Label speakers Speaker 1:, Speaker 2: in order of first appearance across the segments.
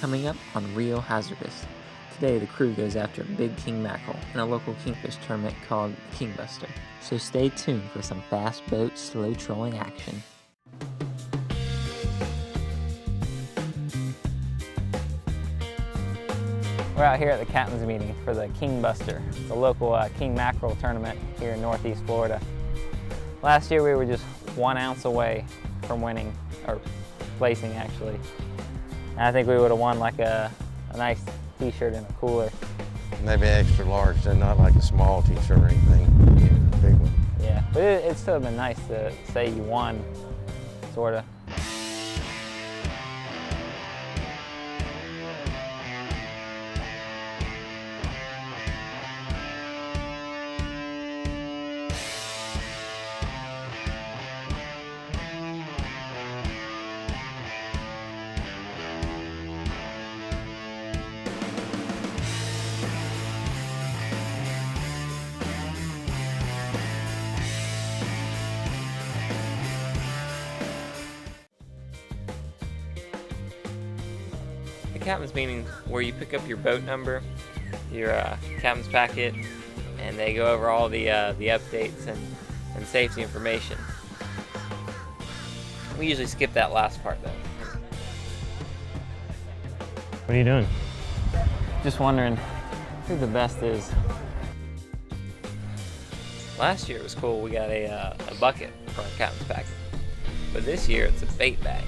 Speaker 1: Coming up on Reel Hazardous. Today the crew goes after a big king mackerel in a local kingfish tournament called Kingbuster. So stay tuned for some fast boat, slow trolling action. We're out here at the captain's meeting for the Kingbuster, the local king mackerel tournament here in Northeast Florida. Last year we were just 1 ounce away from winning, or placing actually. And I think we would have won like a nice t-shirt and a cooler.
Speaker 2: Maybe extra large, then not like a small t-shirt or anything, you know, a big one.
Speaker 1: Yeah, but it'd still have been nice to say you won, sorta. The captain's meeting where you pick up your boat number, your captain's packet, and they go over all the updates and safety information. We usually skip that last part though.
Speaker 3: What are you doing?
Speaker 1: Just wondering who the best is. Last year it was cool, we got a bucket for our captain's packet. But this year it's a bait bag.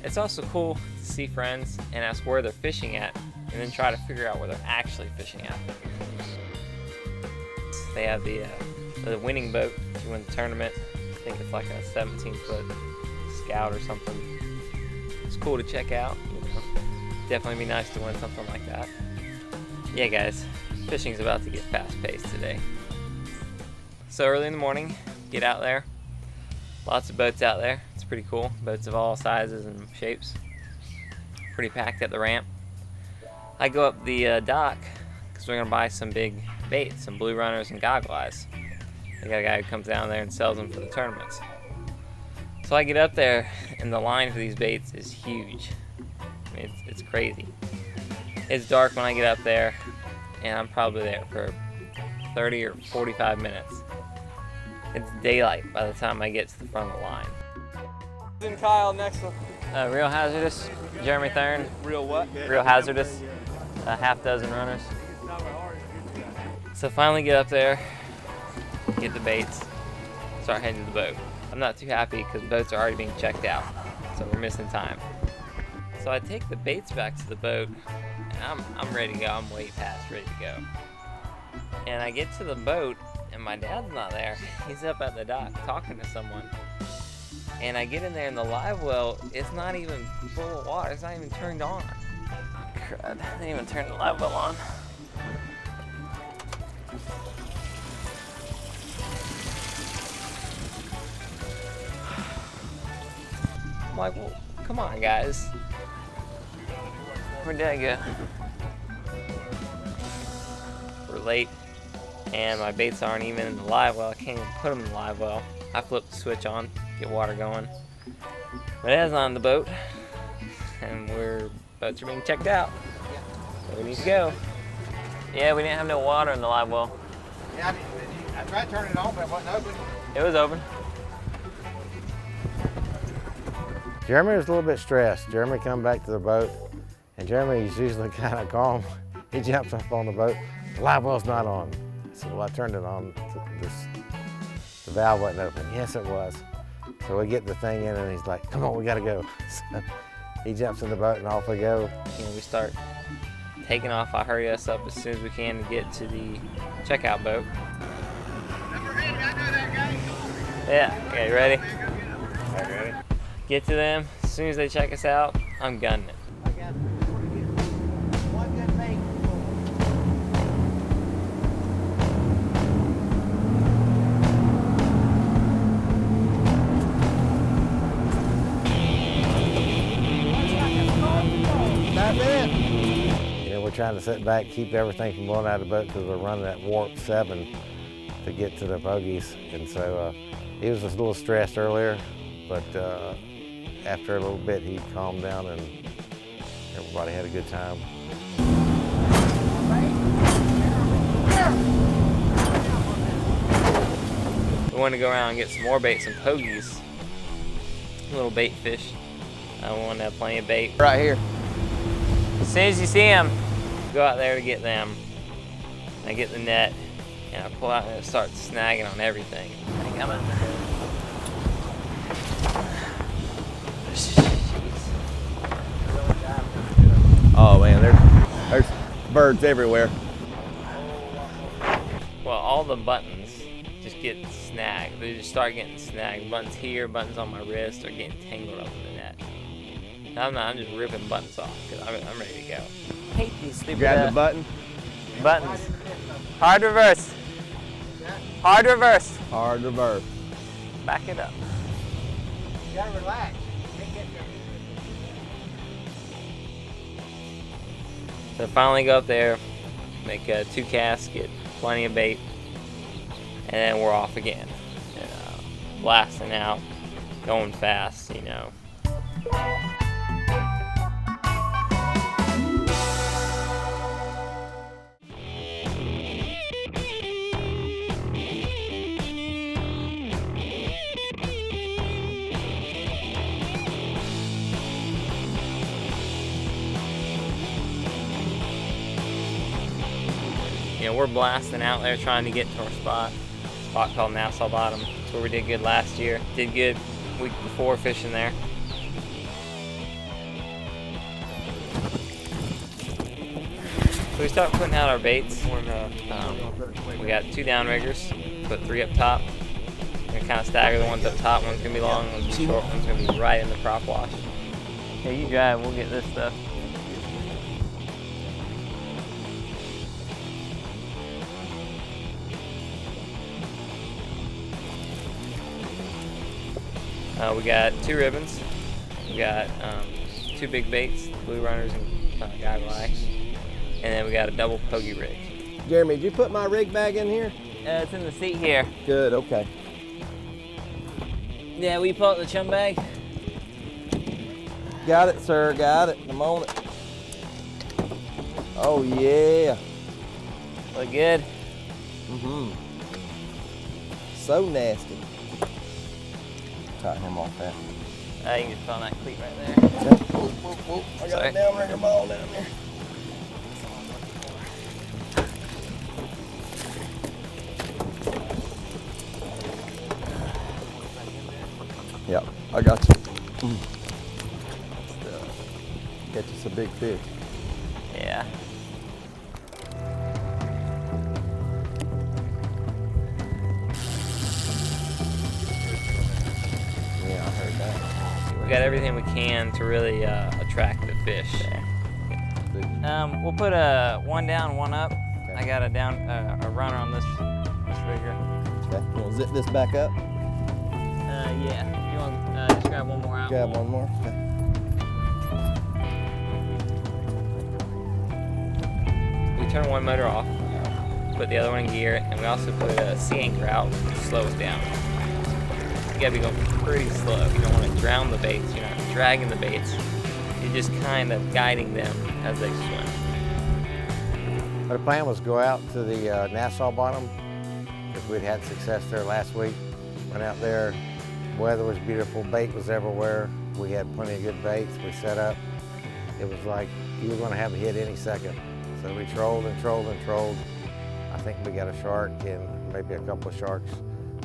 Speaker 1: It's also cool to see friends and ask where they're fishing at and then try to figure out where they're actually fishing at. They have the winning boat if you win the tournament. I think it's like a 17-foot Scout or something. It's cool to check out, you know. Definitely be nice to win something like that. Yeah guys, fishing's about to get fast-paced today. So early in the morning, get out there. Lots of boats out there. It's pretty cool. Boats of all sizes and shapes. Pretty packed at the ramp. I go up the dock because we're going to buy some big baits, some blue runners and goggle eyes. I got a guy who comes down there and sells them for the tournaments. So I get up there and the line for these baits is huge. I mean, it's crazy. It's dark when I get up there and I'm probably there for 30 or 45 minutes. It's daylight by the time I get to the front of the line.
Speaker 4: And Kyle next one.
Speaker 1: Reel Hazardous, Jeremy Thurn.
Speaker 4: Real what?
Speaker 1: Reel Hazardous, a half dozen runners. So finally get up there, get the baits, start heading to the boat. I'm not too happy because boats are already being checked out, so we're missing time. So I take the baits back to the boat, and I'm ready to go. I'm way past ready to go. And I get to the boat, and my dad's not there. He's up at the dock talking to someone. And I get in there and the live well, it's not even full of water. It's not even turned on. Crud, I didn't even turn the live well on. I'm like, well, come on guys. Where'd Dad go? We're late. And my baits aren't even in the live well. I can't even put them in the live well. I flip the switch on, get water going. My dad's not on the boat, and boats are being checked out. So we need to go. Yeah, we didn't have no water in the live well.
Speaker 2: Yeah, I tried to turn it on, but it wasn't open.
Speaker 1: It was open.
Speaker 2: Jeremy was a little bit stressed. Jeremy come back to the boat, and Jeremy is usually kind of calm. He jumps up on the boat. The live well's not on. So I turned it on. The valve wasn't open. Yes, it was. So we get the thing in, and he's like, "Come on, we gotta go." So he jumps in the boat, and off we go.
Speaker 1: You know, we start taking off. I hurry us up as soon as we can to get to the checkout boat. Yeah. Okay, you ready?
Speaker 2: Okay.
Speaker 1: Get to them. As soon as they check us out, I'm gunning it.
Speaker 2: We're trying to sit back, keep everything from blowing out of the boat because we're running at warp 7 to get to the bogies. And so he was just a little stressed earlier, but after a little bit, he calmed down and everybody had a good time.
Speaker 1: We want to go around and get some more baits and pogies. Little bait fish. I want to have plenty of bait.
Speaker 4: Right here.
Speaker 1: As soon as you see them, go out there to get them. I get the net and I pull out and it starts snagging on everything. I think I'm
Speaker 4: Oh man, there's birds everywhere.
Speaker 1: Well, all the buttons just get snagged. They just start getting snagged. Buttons here, buttons on my wrist are getting tangled up in the net. I'm just ripping buttons off because I'm ready to go. I hate these stupid
Speaker 4: Grab the button.
Speaker 1: buttons. Hard reverse. Hard reverse.
Speaker 4: Hard reverse.
Speaker 1: Back it up.
Speaker 2: You gotta relax.
Speaker 1: So finally go up there, make 2 casts, get plenty of bait, and then we're off again. And, blasting out, going fast, you know. You know, we're blasting out there trying to get to our spot called Nassau Bottom. It's where we did good last year. Did good week before fishing there. So we start putting out our baits. We got 2 downriggers, put 3 up top. We're gonna kind of stagger the ones up top. One's gonna be long, one's gonna be short, one's gonna be right in the prop wash. Hey, you drive, we'll get this stuff. We got 2 ribbons. We got 2 big baits, Blue Runners and Guy. And then we got a double pogie rig.
Speaker 4: Jeremy, did you put my rig bag in here?
Speaker 1: It's in the seat here.
Speaker 4: Good, okay.
Speaker 1: Yeah, we pull out the chum bag.
Speaker 4: Got it, sir, got it. I'm on it. Oh, yeah.
Speaker 1: Look good.
Speaker 4: Mm-hmm. So nasty. Cut him off that.
Speaker 1: You can just put on that cleat right there.
Speaker 4: Whoa, whoa, whoa. I got
Speaker 1: Sorry.
Speaker 4: a downrigger ball down there. Yep, I got you. Catch us a big fish.
Speaker 1: Yeah.
Speaker 4: Yeah, I heard that.
Speaker 1: We got everything we can to really attract the fish. We'll put a 1 down, 1 up.
Speaker 4: Okay.
Speaker 1: I got a runner on this rigger.
Speaker 4: Okay, you want to zip this back up?
Speaker 1: Yeah. You want just grab one more out?
Speaker 4: Grab one more. Okay.
Speaker 1: We turn one motor off, put the other one in gear, and we also put a sea anchor out to slow us down. You gotta be going pretty slow. You don't want to drown the baits. You're not dragging the baits. You're just kind of guiding them as they swim.
Speaker 2: The plan was to go out to the Nassau Bottom because we'd had success there last week. Went out there, weather was beautiful, bait was everywhere. We had plenty of good baits. We set up. It was like you were going to have a hit any second. So we trolled and trolled and trolled. I think we got a shark and maybe a couple of sharks.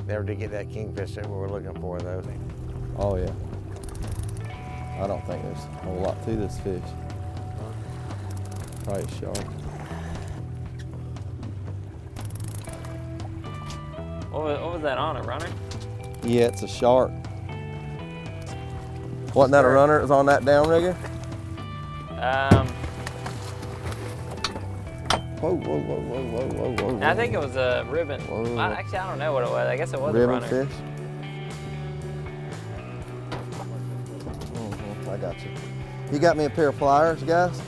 Speaker 2: Never did get that kingfish that we were looking for though.
Speaker 4: Oh yeah. I don't think there's a whole lot to this fish. Probably a shark.
Speaker 1: What was that on, a runner?
Speaker 4: Yeah, it's a shark. Wasn't that a runner? It was on that downrigger? Whoa, whoa, whoa, whoa, whoa, whoa, whoa.
Speaker 1: I think it was a ribbon.
Speaker 4: Whoa.
Speaker 1: Actually, I don't know what it was. I guess it was a runner.
Speaker 4: Ribbonfish. I got you. You got me a pair of pliers, guys?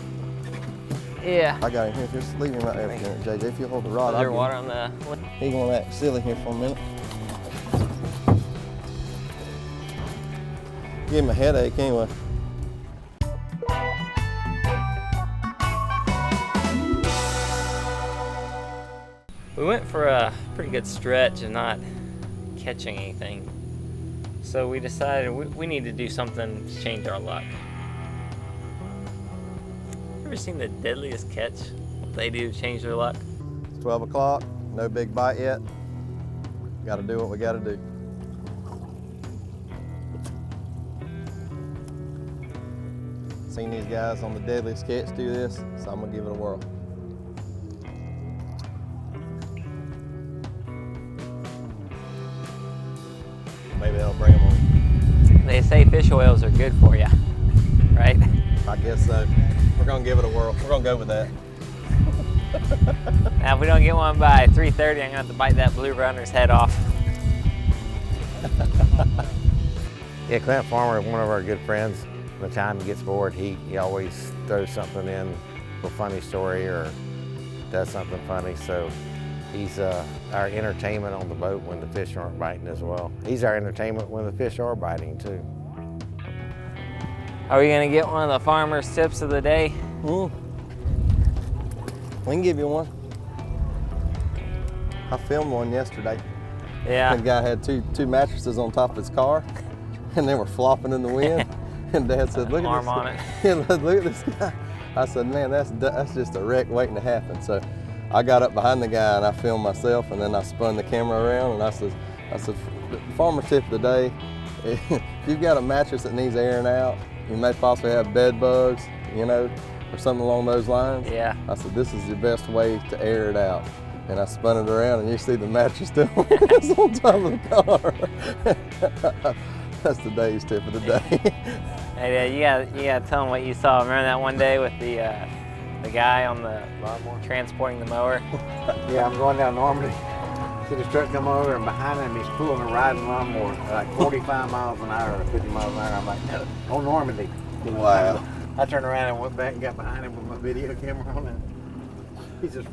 Speaker 1: Yeah.
Speaker 4: I got him here. Just leave him right there for a minute, JJ. If you hold the rod,
Speaker 1: Is
Speaker 4: I'll
Speaker 1: there
Speaker 4: get
Speaker 1: water
Speaker 4: him.
Speaker 1: on the...
Speaker 4: He's gonna act silly here for a minute. Give him a headache anyway.
Speaker 1: We went for a pretty good stretch and not catching anything. So we decided we need to do something to change our luck. Ever seen the deadliest catch? What they do to change their luck?
Speaker 4: It's 12 o'clock, no big bite yet. Gotta do what we gotta do. Seen these guys on the deadliest catch do this, so I'm gonna give it a whirl. Maybe that'll bring them on.
Speaker 1: They say fish oils are good for you, right?
Speaker 4: I guess so. We're gonna give it a whirl. We're gonna go with that.
Speaker 1: Now if we don't get one by 3:30, I'm gonna have to bite that blue runner's head off.
Speaker 2: Yeah, Clint Farmer is one of our good friends. By the time he gets bored, he always throws something in for a funny story or does something funny. So he's our entertainment on the boat when the fish aren't biting as well. He's our entertainment when the fish are biting too.
Speaker 1: Are we gonna get one of the farmer's tips of the day?
Speaker 4: We can give you one. I filmed one yesterday.
Speaker 1: Yeah.
Speaker 4: The guy had two mattresses on top of his car, and they were flopping in the wind. And Dad said, "Look at
Speaker 1: Arm
Speaker 4: this
Speaker 1: on
Speaker 4: guy.
Speaker 1: it.
Speaker 4: Look at this guy." I said, "Man, that's just a wreck waiting to happen." So I got up behind the guy and I filmed myself, and then I spun the camera around and I said, "The farmer tip of the day: if you've got a mattress that needs airing out, you may possibly have bed bugs, you know, or something along those lines."
Speaker 1: Yeah.
Speaker 4: I said, "This is the best way to air it out." And I spun it around, and you see the mattress still on top of the car. That's the day's tip of the day.
Speaker 1: Hey, you gotta tell them what you saw. Remember that one day with the guy on the lawnmower transporting the mower?
Speaker 2: Yeah, I'm going down Normandy. See this truck come over, and behind him he's pulling a riding lawnmower like 45 miles an hour or 50 miles an hour. I'm like, no, on Normandy.
Speaker 4: Wow.
Speaker 2: I turned around and went back and got behind him with my video camera on, and he's just.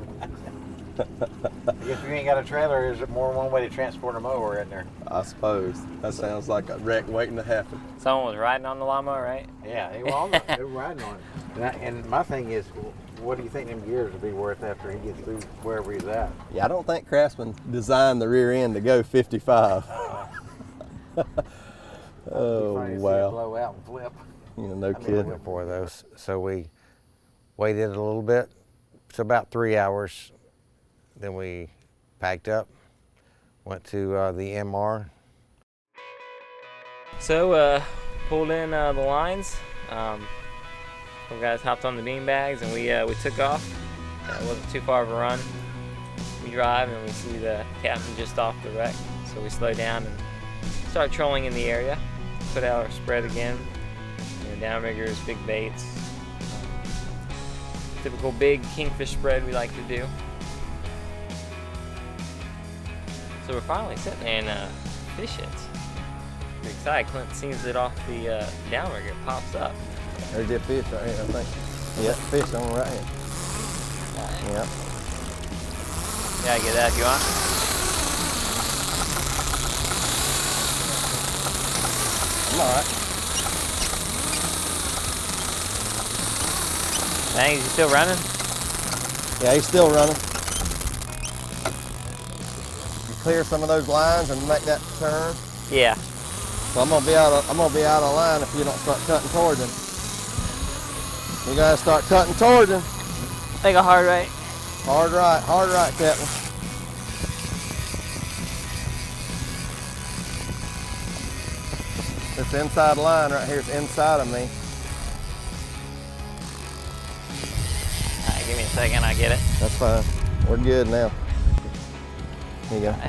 Speaker 2: I guess if you ain't got a trailer, is it more than one way to transport a mower in there?
Speaker 4: I suppose. That sounds like a wreck waiting to happen.
Speaker 1: Someone was riding on the lawnmower, right?
Speaker 2: Yeah, they were riding on it. And my thing is, what do you think them gears will be worth after he gets through wherever he's at?
Speaker 4: Yeah, I don't think Craftsman designed the rear end to go 55. Oh, wow.
Speaker 2: Blow out and flip.
Speaker 4: You know, no kidding.
Speaker 2: For those. So we waited a little bit. It's about 3 hours. Then we packed up, went to the MR.
Speaker 1: So pulled in the lines. Some guys hopped on the bean bags and we took off. It wasn't too far of a run. We drive and we see the captain just off the wreck. So we slow down and start trolling in the area. Put out our spread again. You know, downriggers, big baits. Typical big kingfish spread we like to do. So we're finally sitting there and fish hits. Pretty excited. Clint sees it off the downrigger. It pops up.
Speaker 4: There's that fish right here, I think. Yeah, fish on the right hand. Yep.
Speaker 1: Yeah, get that if you want.
Speaker 4: I'm all right.
Speaker 1: Dang, is he still running?
Speaker 4: Yeah, he's still running. Clear some of those lines and make that turn.
Speaker 1: Yeah.
Speaker 4: So I'm gonna be out of line if you don't start cutting towards him. You gotta start cutting towards him.
Speaker 1: Take a hard right.
Speaker 4: Hard right, Captain. This inside line right here is inside of me.
Speaker 1: All right, give me a second, I get it.
Speaker 4: That's fine. We're good now. Here you go.
Speaker 1: I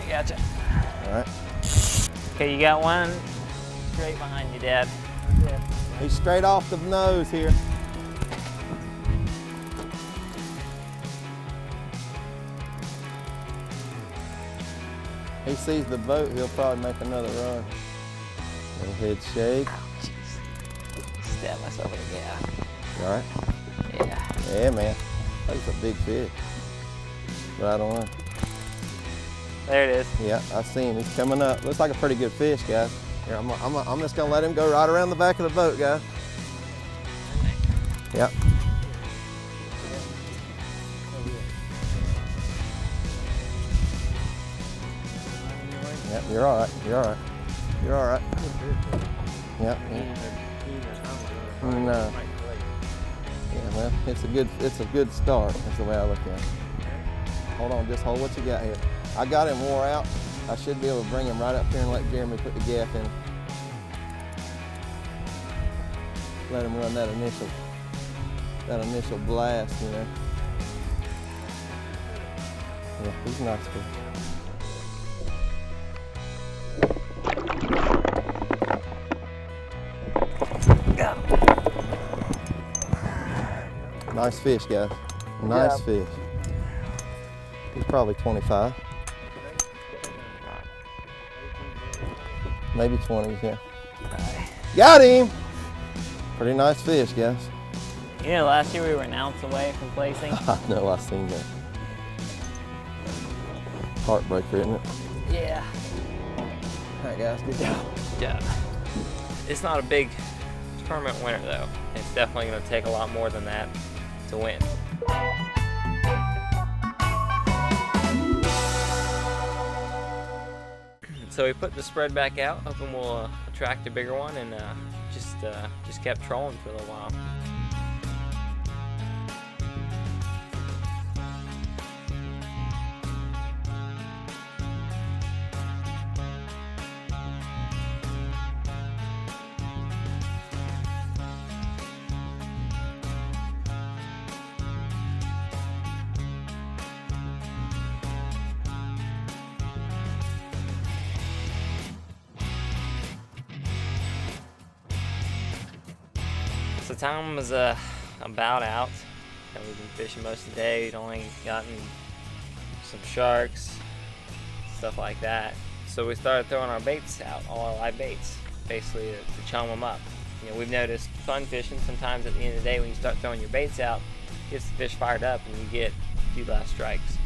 Speaker 1: gotcha.
Speaker 4: All right.
Speaker 1: Okay, you got one straight behind you, Dad.
Speaker 4: He's straight off the nose here. He sees the boat, he'll probably make another run. Little head shake.
Speaker 1: Oh, jeez. Stab myself in the gap.
Speaker 4: You all right?
Speaker 1: Yeah.
Speaker 4: Yeah, man. That's a big fish. Right on.
Speaker 1: There it is.
Speaker 4: Yeah, I see him. He's coming up. Looks like a pretty good fish, guys. Here, I'm just gonna let him go right around the back of the boat, guys. Yep. Yep, you're all right. You're all right. You're all right. Yep. No. Yeah, well, it's a good start. That's the way I look at it. Hold on, just hold what you got here. I got him wore out. I should be able to bring him right up here and let Jeremy put the gaff in. Let him run that initial blast, you know. Yeah, he's nice fish. Nice fish, guys. Nice fish. He's probably 25. Maybe 20s, yeah. Got him! Pretty nice fish, guys.
Speaker 3: You know, last year we were an ounce away from placing.
Speaker 4: I know, I seen that. Heartbreaker, isn't it?
Speaker 3: Yeah.
Speaker 4: All right, guys, good job.
Speaker 1: Yeah. It's not a big tournament winner though. It's definitely going to take a lot more than that to win. So we put the spread back out, hoping we'll attract a bigger one, and just kept trolling for a little while. So time was about out, and we've been fishing most of the day. We'd only gotten some sharks, stuff like that. So we started throwing our baits out, all our live baits, basically to chum them up. You know, we've noticed fun fishing sometimes at the end of the day when you start throwing your baits out, it gets the fish fired up and you get a few last strikes.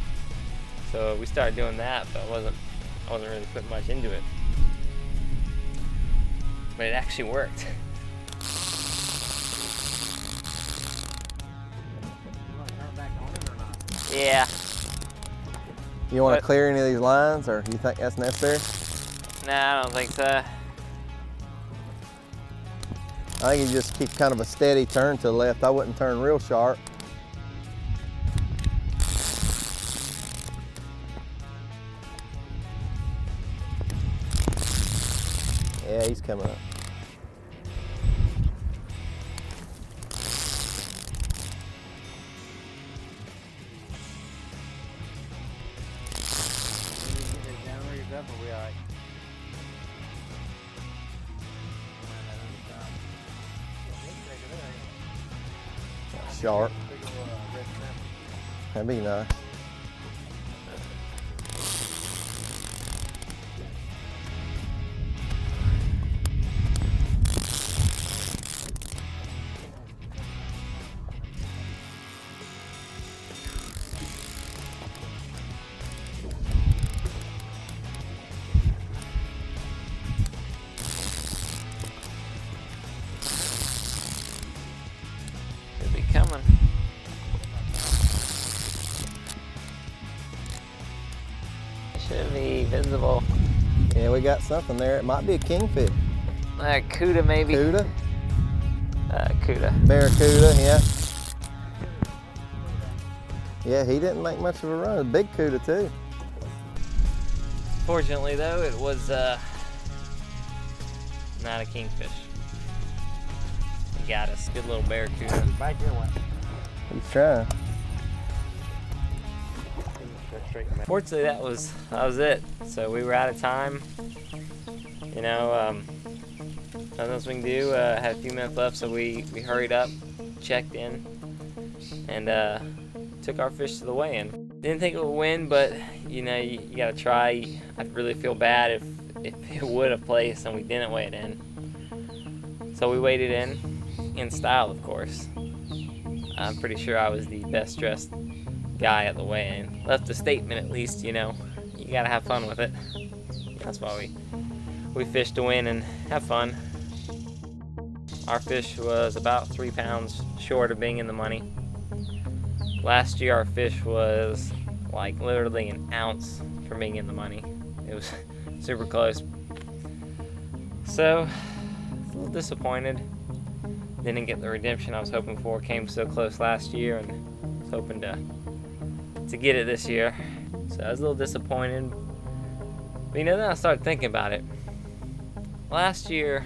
Speaker 1: So we started doing that, but I wasn't really putting much into it. But it actually worked. Yeah.
Speaker 4: You want to clear any of these lines, or do you think that's necessary?
Speaker 1: Nah, I don't think so.
Speaker 4: I think you just keep kind of a steady turn to the left. I wouldn't turn real sharp. Yeah, he's coming up. Sharp. That'd be nice.
Speaker 1: Coming. It should be visible.
Speaker 4: Yeah, we got something there. It might be a kingfish.
Speaker 1: Cuda maybe.
Speaker 4: Cuda?
Speaker 1: Cuda.
Speaker 4: Barracuda, yeah. Yeah, he didn't make much of a run. A big cuda too.
Speaker 1: Fortunately though, it was not a kingfish. He got us. Good little barracuda.
Speaker 3: Back your way.
Speaker 4: He's trying.
Speaker 1: Fortunately, that was it. So we were out of time. You know, nothing else we can do. Had a few minutes left, so we hurried up, checked in, and took our fish to the weigh-in. Didn't think it would win, but you know, you gotta try. I'd really feel bad if it would have placed and we didn't weigh it in. So we weighed it in style, of course. I'm pretty sure I was the best dressed guy at the weigh-in. Left a statement at least, you know. You gotta have fun with it. That's why we fish to win and have fun. Our fish was about 3 pounds short of being in the money. Last year our fish was like literally an ounce from being in the money. It was super close. So, a little disappointed. Didn't get the redemption I was hoping for. Came so close last year and was hoping to get it this year. So I was a little disappointed. But then I started thinking about it. Last year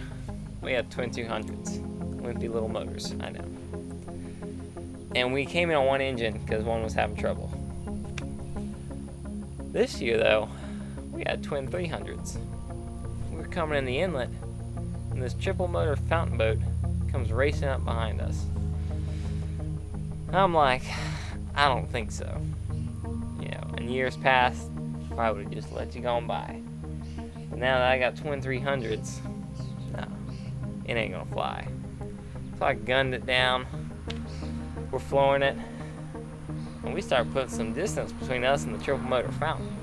Speaker 1: we had twin 200s, wimpy little motors, I know. And we came in on one engine because one was having trouble. This year though, we had twin 300s. We were coming in the inlet and this triple motor fountain boat comes racing up behind us. I'm like, I don't think so. You know, in years past, I would have just let you go on by. But now that I got twin 300s, no, it ain't gonna fly. So I gunned it down. We're flooring it. And we started putting some distance between us and the triple motor fountain.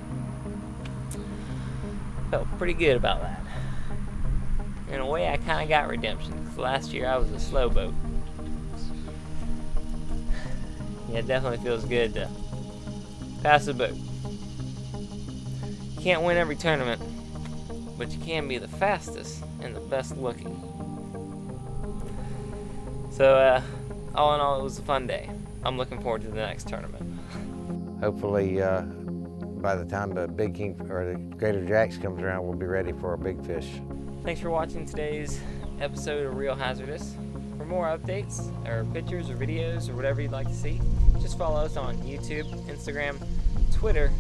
Speaker 1: Felt pretty good about that. In a way, I kind of got redemption, because last year I was a slow boat. Yeah, it definitely feels good to pass a boat. You can't win every tournament, but you can be the fastest and the best looking. So, all in all, it was a fun day. I'm looking forward to the next tournament.
Speaker 2: Hopefully, by the time the big king or the greater jacks comes around, we'll be ready for a big fish.
Speaker 1: Thanks for watching today's episode of Reel Hazardous. For more updates, or pictures, or videos, or whatever you'd like to see, just follow us on YouTube, Instagram, Twitter,